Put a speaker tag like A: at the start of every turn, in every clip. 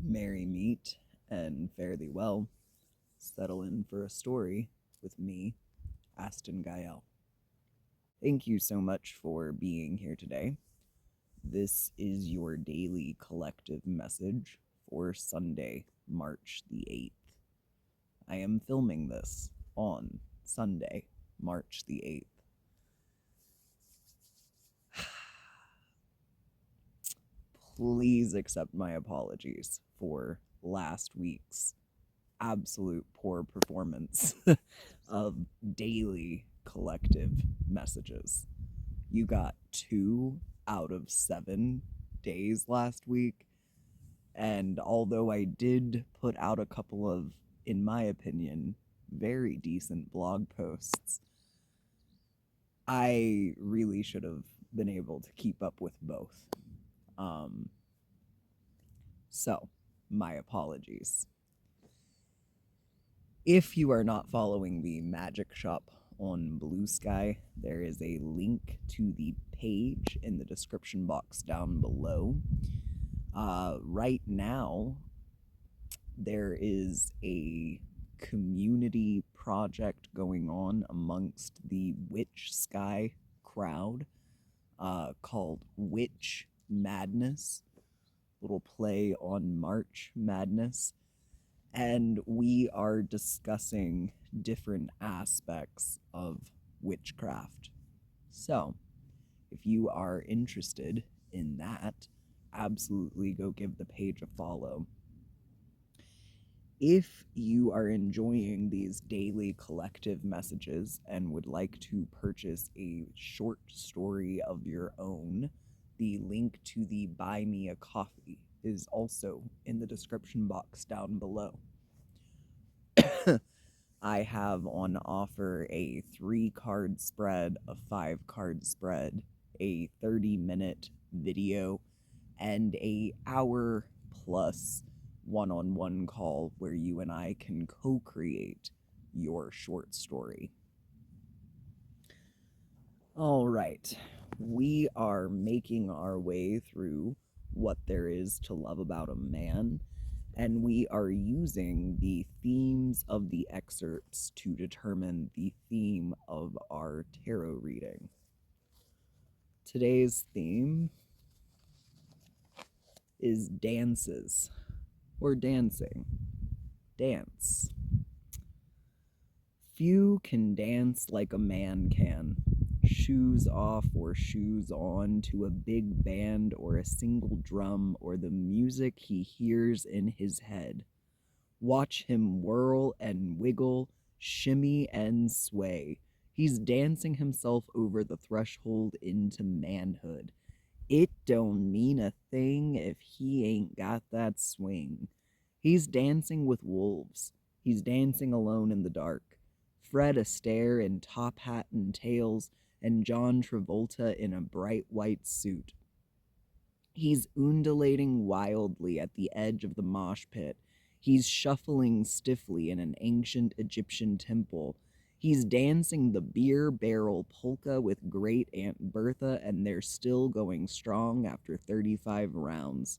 A: Merry meet and fare thee well. Settle in for a story with me, Astin Gaël. Thank you so much for being here today. This is your daily collective message for Sunday, March the 8th. I am filming this on Sunday, March the 8th. Please accept my apologies for last week's absolute poor performance of daily collective messages. You got 2 out of 7 days last week, and although I did put out a couple of, in my opinion, very decent blog posts, I really should have been able to keep up with both. So, my apologies. If you are not following the magic shop on BlueSky, there is a link to the page in the description box down below. Right now, there is a community project going on amongst the BlueSky crowd called Witch Madness, little play on March Madness. And we are discussing different aspects of witchcraft. So, if you are interested in that, absolutely go give the page a follow. If you are enjoying these daily collective messages and would like to purchase a short story of your own, the link to the Buy Me a Coffee is also in the description box down below. I have on offer a 3-card spread, a 5-card spread, a 30-minute video, and a hour plus one-on-one call where you and I can co-create your short story. All right, we are making our way through What There Is to Love About a Man, and we are using the themes of the excerpts to determine the theme of our tarot reading. Today's theme is dances, or dancing. Dance. Few can dance like a man can, shoes off or shoes on, to a big band or a single drum or the music he hears in his head. Watch him whirl and wiggle, shimmy and sway. He's dancing himself over the threshold into manhood. It don't mean a thing if he ain't got that swing. He's dancing with wolves. He's dancing alone in the dark. Fred Astaire in top hat and tails, and John Travolta in a bright white suit. He's undulating wildly at the edge of the mosh pit. He's shuffling stiffly in an ancient Egyptian temple. He's dancing the beer barrel polka with Great Aunt Bertha, and they're still going strong after 35 rounds.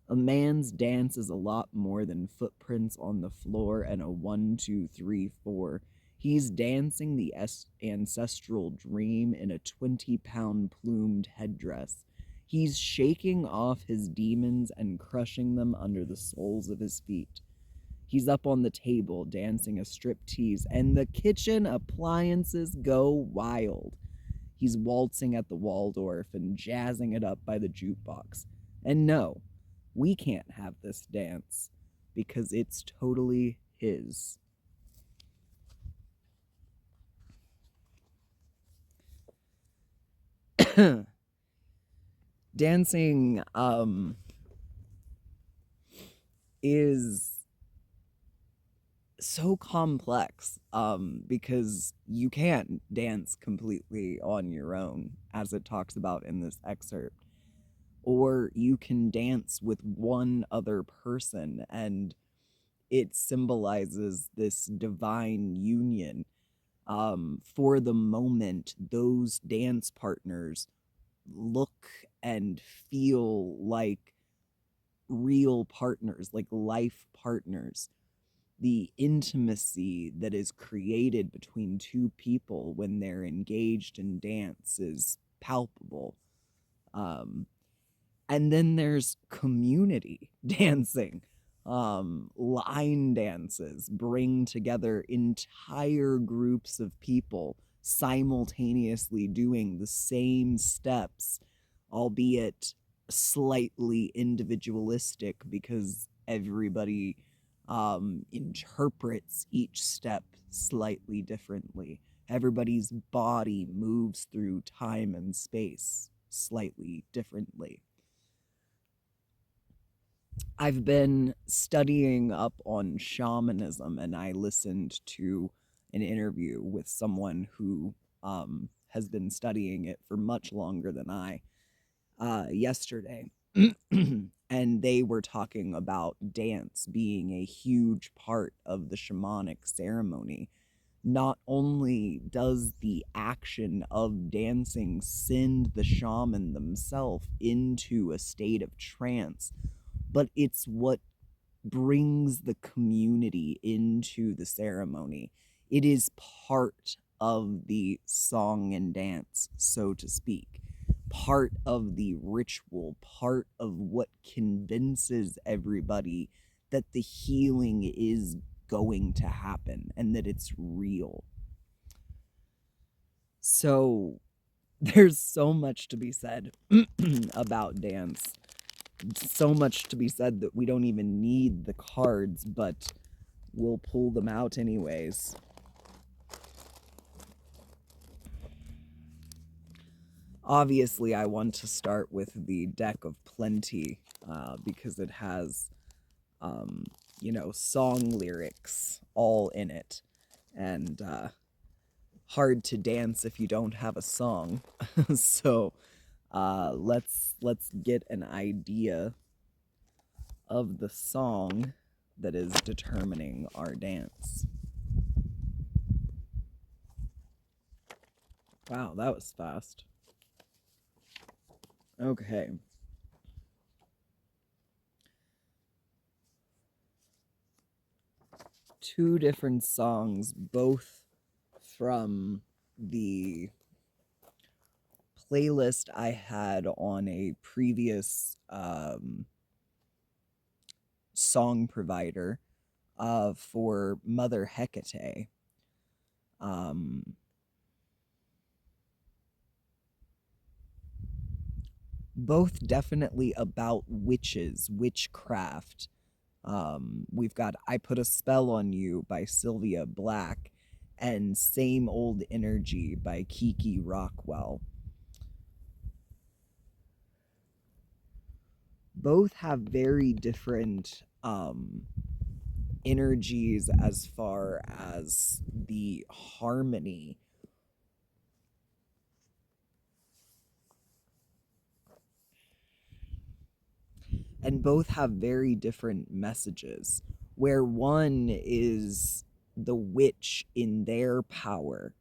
A: A man's dance is a lot more than footprints on the floor and a 1, 2, 3, 4. He's dancing the ancestral dream in a 20-pound plumed headdress. He's shaking off his demons and crushing them under the soles of his feet. He's up on the table dancing a striptease, and the kitchen appliances go wild. He's waltzing at the Waldorf and jazzing it up by the jukebox. And no, we can't have this dance because it's totally his. Dancing is so complex because you can't dance completely on your own, as it talks about in this excerpt, or you can dance with one other person, and it symbolizes this divine union. For the moment, those dance partners look and feel like real partners, like life partners. The intimacy that is created between two people when they're engaged in dance is palpable. Um, and then there's community dancing. Line dances bring together entire groups of people simultaneously doing the same steps, albeit slightly individualistic because everybody interprets each step slightly differently. Everybody's body moves through time and space slightly differently. I've been studying up on shamanism, and I listened to an interview with someone who has been studying it for much longer than I yesterday. And they were talking about dance being a huge part of the shamanic ceremony. Not only does the action of dancing send the shaman themselves into a state of trance, but it's what brings the community into the ceremony. It is part of the song and dance, so to speak, part of the ritual, part of what convinces everybody that the healing is going to happen and that it's real. So there's so much to be said about dance. So much to be said that we don't even need the cards, but we'll pull them out anyways. Obviously, I want to start with the deck of plenty because it has, song lyrics all in it, and hard to dance if you don't have a song. So let's get an idea of the song that is determining our dance. Wow, that was fast. Okay. Two different songs, both from the playlist I had on a previous song provider for Mother Hecate. Both definitely about witches, witchcraft. We've got I Put a Spell on You by Sylvia Black and Same Old Energy by Kiki Rockwell. Both have very different energies as far as the harmony. And both have very different messages, where one is the witch in their power,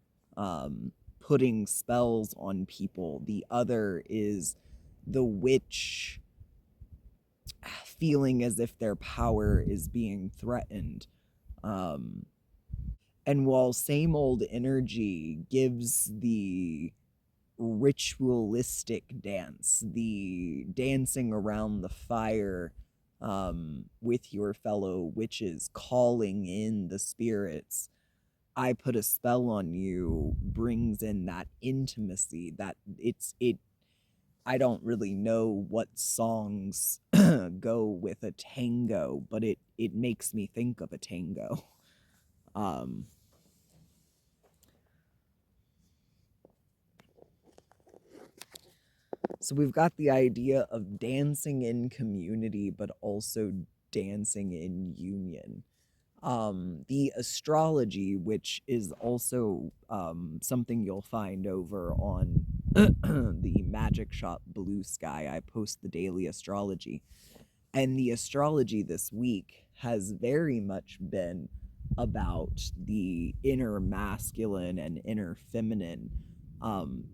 A: putting spells on people. The other is the witch feeling as if their power is being threatened. And while Same Old Energy gives the ritualistic dance, the dancing around the fire with your fellow witches, calling in the spirits, I Put a Spell on You brings in that intimacy that it I don't really know what songs go with a tango, but it makes me think of a tango. Um, so we've got the idea of dancing in community, but also dancing in union. The astrology, which is also something you'll find over on the magic shop BlueSky. I post the daily astrology. And the astrology this week has very much been about the inner masculine and inner feminine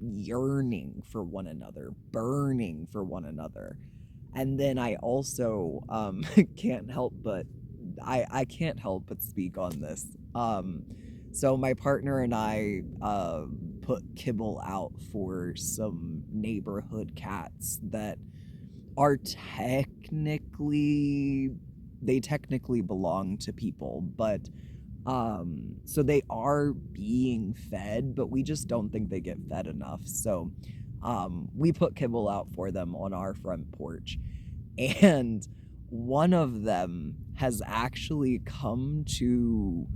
A: yearning for one another, burning for one another. And then I also can't help but I can't help but speak on this. So my partner and I put kibble out for some neighborhood cats that are technically belong to people, but so they are being fed, but we just don't think they get fed enough. So we put kibble out for them on our front porch, and one of them has actually come to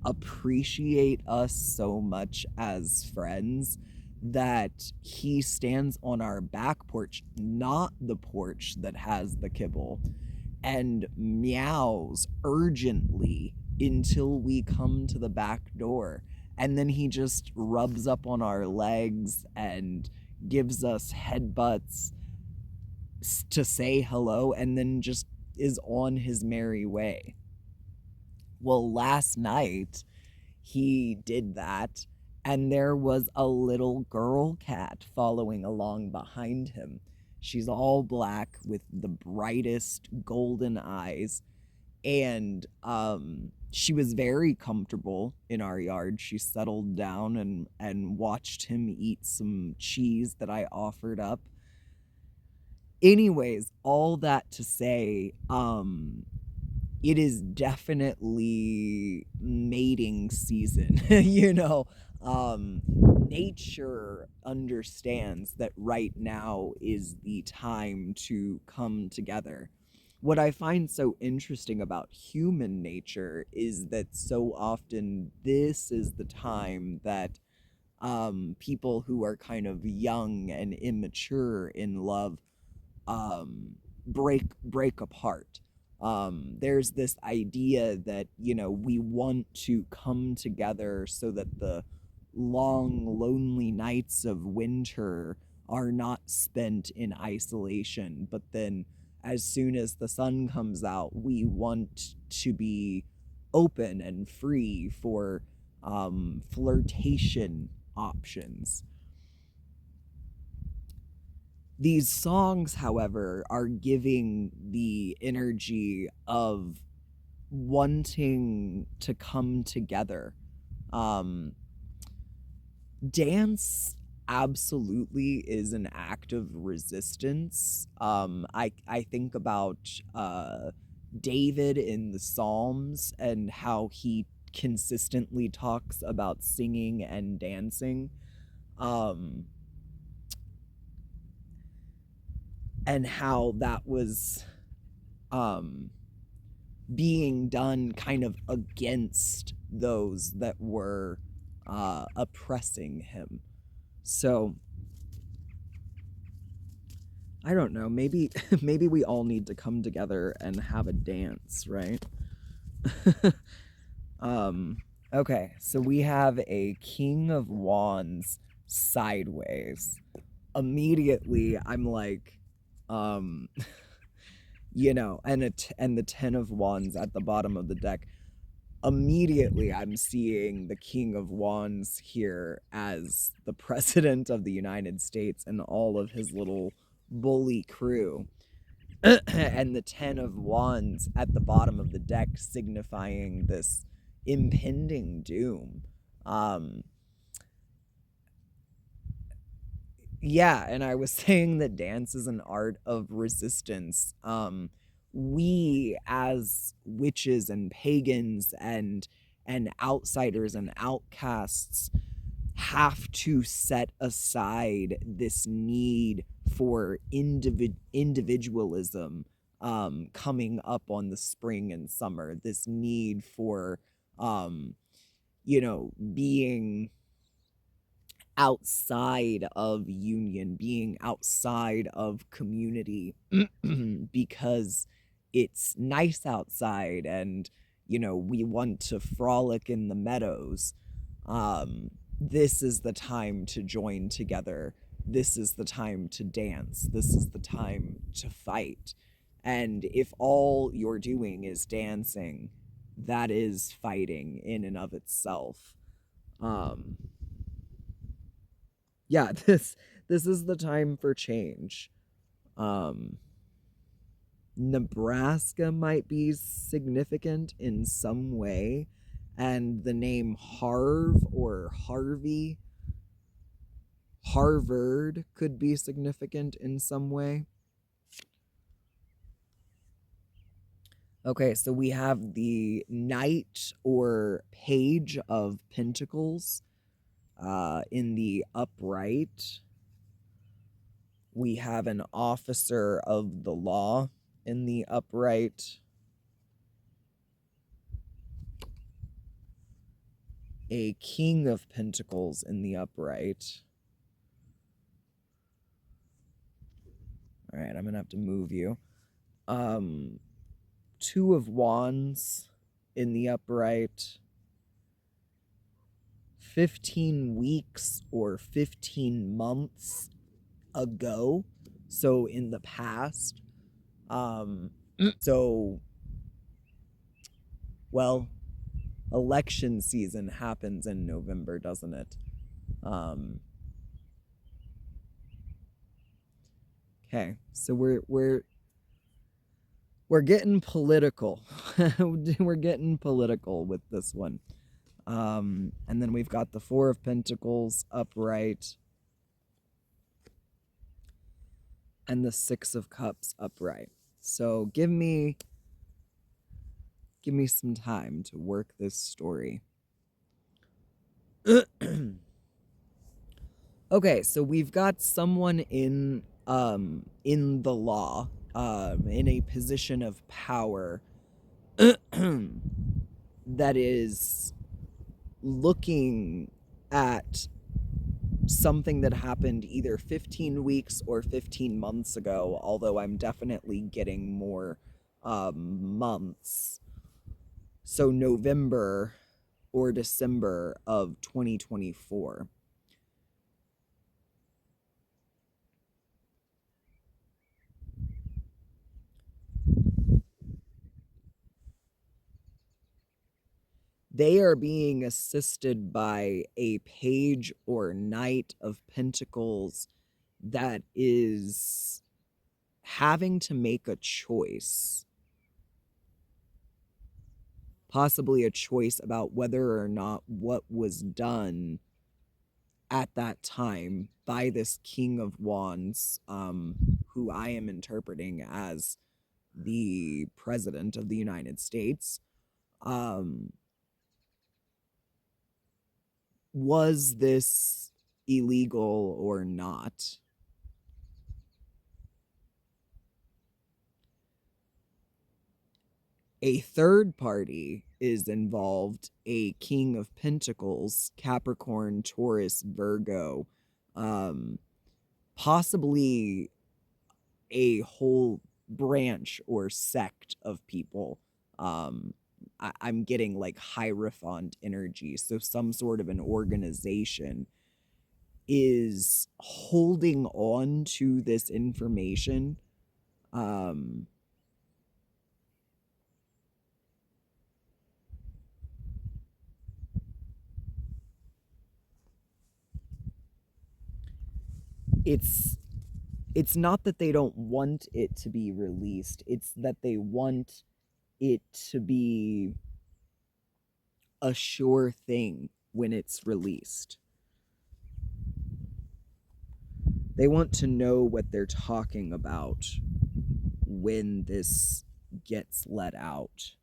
A: appreciate us so much as friends that he stands on our back porch, not the porch that has the kibble, and meows urgently until we come to the back door. And then he just rubs up on our legs and gives us headbutts to say hello, and then just is on his merry way. Well, last night he did that, and there was a little girl cat following along behind him. She's all black with the brightest golden eyes, and she was very comfortable in our yard. She settled down and watched him eat some cheese that I offered up. Anyways, all that to say, it is definitely mating season. Nature understands that right now is the time to come together. What I find so interesting about human nature is that so often this is the time that people who are kind of young and immature in love break apart. There's this idea that we want to come together so that the long lonely nights of winter are not spent in isolation, but then as soon as the sun comes out we want to be open and free for flirtation options. These songs, however, are giving the energy of wanting to come together. Um, Dance absolutely is an act of resistance. I think about David in the Psalms and how he consistently talks about singing and dancing. Um, and how that was um, being done kind of against those that were oppressing him. So I don't know. Maybe maybe we all need to come together and have a dance, right? um. Okay, so we have a King of Wands sideways. Immediately, I'm like, um, and the Ten of Wands at the bottom of the deck. Immediately I'm seeing the King of Wands here as the President of the United States and all of his little bully crew. And the Ten of Wands at the bottom of the deck signifying this impending doom. Um, yeah, and I was saying that dance is an art of resistance. We as witches and pagans and outsiders and outcasts have to set aside this need for individualism coming up on the spring and summer, this need for being outside of union, being outside of community, because it's nice outside and we want to frolic in the meadows. This is the time to join together. This is the time to dance. This is the time to fight. And if all you're doing is dancing, that is fighting in and of itself. Um, yeah, this is the time for change. Um, Nebraska might be significant in some way, and the name Harv or Harvey, Harvard could be significant in some way. Okay, so we have the Knight or Page of Pentacles in the upright. We have an Officer of the Law in the upright. A King of Pentacles in the upright. All right, I'm going to have to move you. Two of Wands in the upright. 15 weeks or 15 months ago, so in the past. So, well, election season happens in November, doesn't it? Okay, so we're getting political. We're getting political with this one. And then we've got the Four of Pentacles upright and the Six of Cups upright. So give me some time to work this story. Okay, so we've got someone in the law, in a position of power that is looking at something that happened either 15 weeks or 15 months ago, although I'm definitely getting more months. So November or December of 2024. They are being assisted by a Page or Knight of Pentacles that is having to make a choice. Possibly a choice about whether or not what was done at that time by this King of Wands, who I am interpreting as the President of the United States, was this illegal or not? A third party is involved, a King of Pentacles, Capricorn, Taurus, Virgo, possibly a whole branch or sect of people. I'm getting like Hierophant energy, so some sort of an organization is holding on to this information. It's not that they don't want it to be released, it's that they want it to be a sure thing when it's released. They want to know what they're talking about when this gets let out.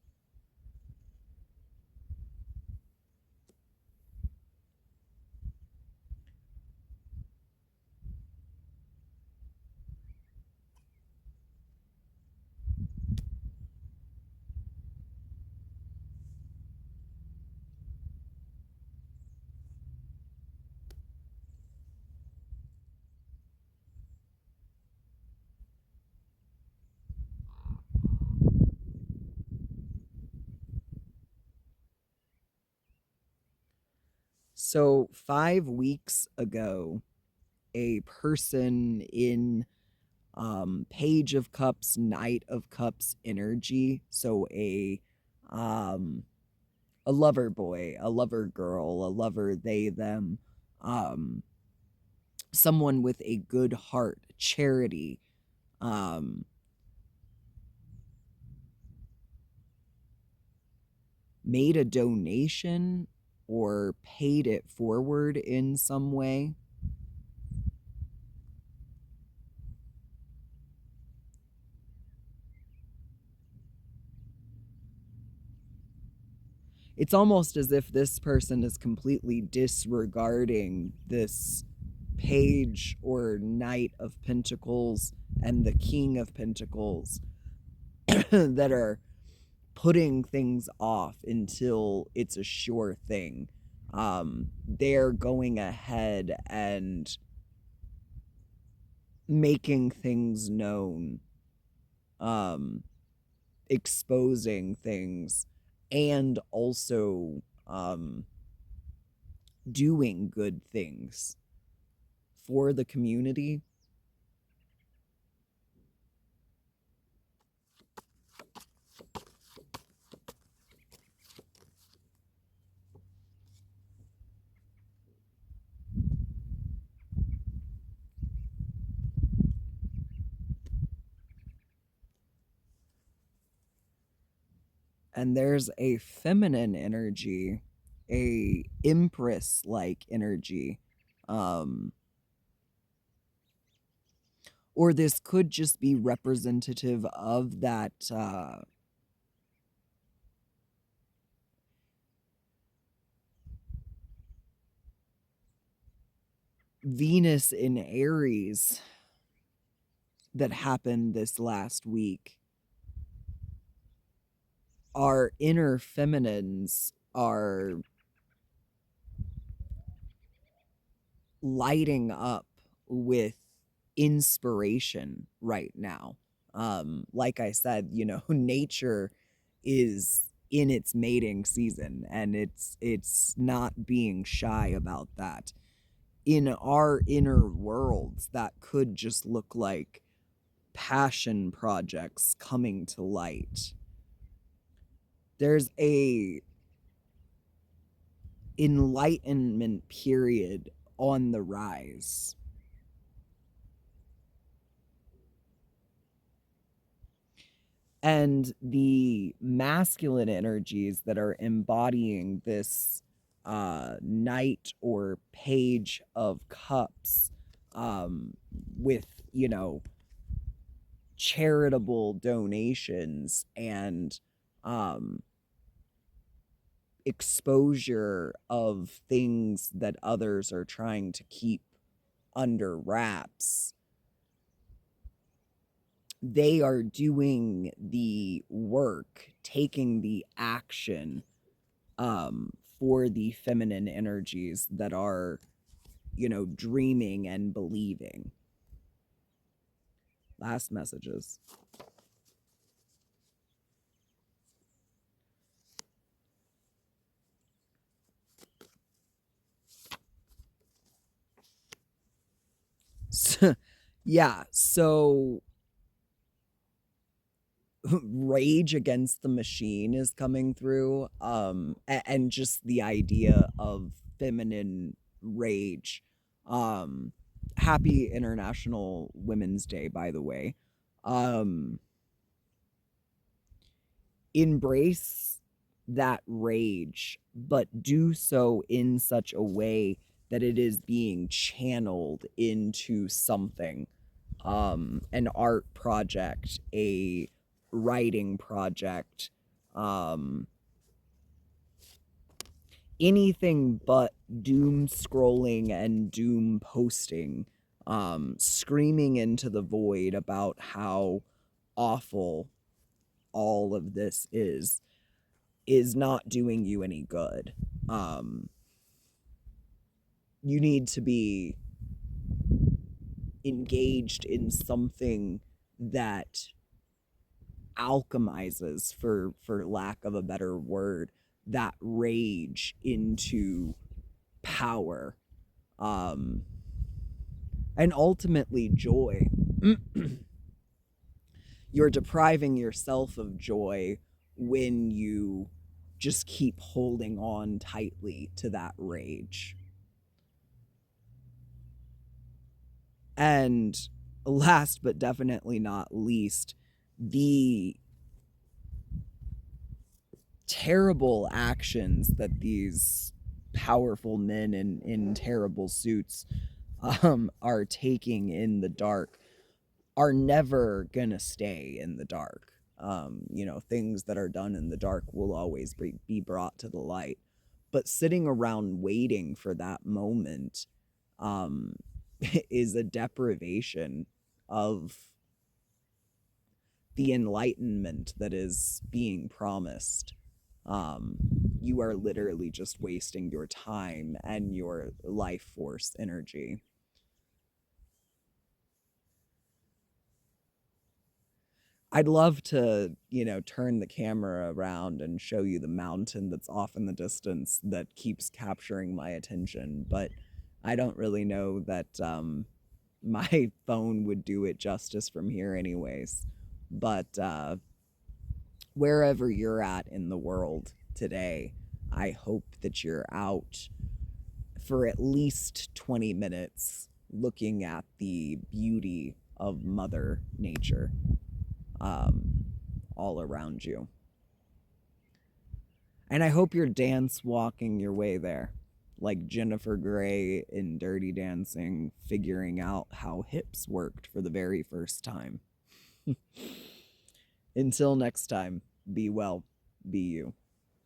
A: So 5 weeks ago, a person in Page of Cups, Knight of Cups energy, so a lover boy, a lover girl, a lover they them, someone with a good heart, charity, made a donation or paid it forward in some way. It's almost as if this person is completely disregarding this page or knight of pentacles and the king of pentacles that are putting things off until it's a sure thing. They're going ahead and making things known, exposing things, and also doing good things for the community. And there's a feminine energy, a empress like energy, or this could just be representative of that Venus in Aries that happened this last week. Our inner feminines are lighting up with inspiration right now. Like I said, nature is in its mating season, and it's not being shy about that. In our inner worlds, that could just look like passion projects coming to light. There's a enlightenment period on the rise. And the masculine energies that are embodying this knight or page of cups, with, charitable donations and exposure of things that others are trying to keep under wraps. They are doing the work, taking the action, for the feminine energies that are, dreaming and believing. Last messages. Yeah, so rage against the machine is coming through, and just the idea of feminine rage. Happy International Women's Day, by the way. um Embrace that rage, but do so in such a way that it is being channeled into something, an art project, a writing project, um, anything but doom scrolling and doom posting, screaming into the void about how awful all of this is not doing you any good. You need to be engaged in something that alchemizes, for lack of a better word, that rage into power, um and ultimately joy. You're depriving yourself of joy when you just keep holding on tightly to that rage. And last but definitely not least, the terrible actions that these powerful men in terrible suits are taking in the dark are never gonna stay in the dark. Things that are done in the dark will always be brought to the light. But sitting around waiting for that moment um, is a deprivation of the enlightenment that is being promised. Um, you are literally just wasting your time and your life force energy. I'd love to, turn the camera around and show you the mountain that's off in the distance that keeps capturing my attention, but I don't really know that my phone would do it justice from here, anyways. But wherever you're at in the world today, I hope that you're out for at least 20 minutes looking at the beauty of Mother Nature um, all around you. And I hope you're dance walking your way there, like Jennifer Grey in Dirty Dancing, figuring out how hips worked for the very first time. Until next time, be well, be you.